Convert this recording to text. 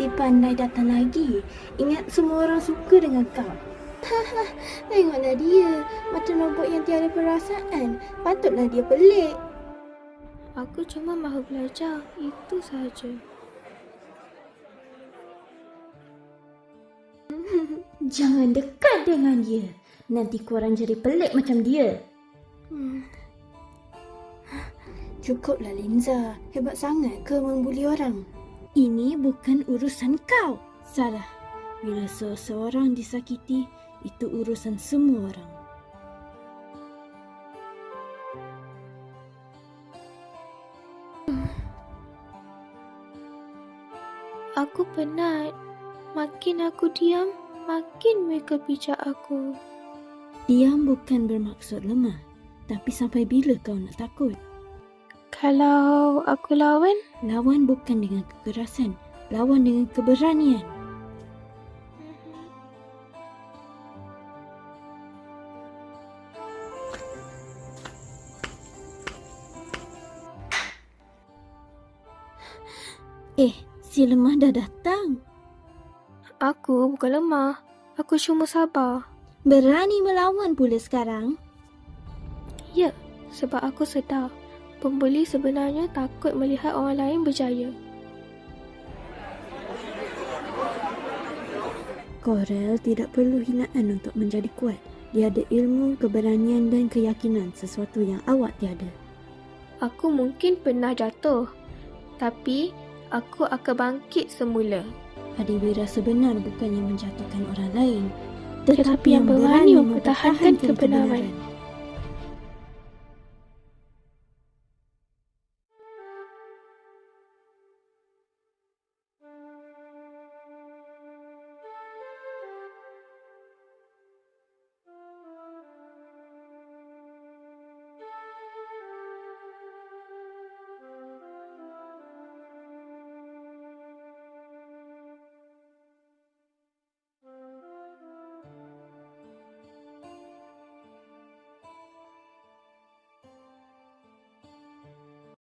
masih pandai datang lagi. Ingat semua orang suka dengan kau. Haha, tengoklah dia. Macam robot yang tiada perasaan. Patutlah dia pelik. Aku cuma mahu belajar, itu sahaja. Jangan dekat dengan dia. Nanti korang jadi pelik macam dia. Cukuplah Linza. Hebat sangat ke membuli orang? Ini bukan urusan kau. Salah. Bila seseorang disakiti, itu urusan semua orang. Aku penat. Makin aku diam, makin mereka pijak aku. Diam bukan bermaksud lemah. Tapi sampai bila kau nak takut? Kalau aku lawan, Lawan bukan dengan kekerasan. Lawan dengan keberanian. Si lemah dah datang. aku bukan lemah. Aku cuma sabar. Berani melawan pula sekarang. Ya, sebab aku sedar. Pembuli sebenarnya takut melihat orang lain berjaya. Corel tidak perlu hinaan untuk menjadi kuat. Dia ada ilmu, keberanian dan keyakinan, sesuatu yang awak tiada. Aku mungkin pernah jatuh. Tapi, aku akan bangkit semula. Adiwira sebenar bukan yang menjatuhkan orang lain, Tetapi yang berani mempertahankan kebenaran.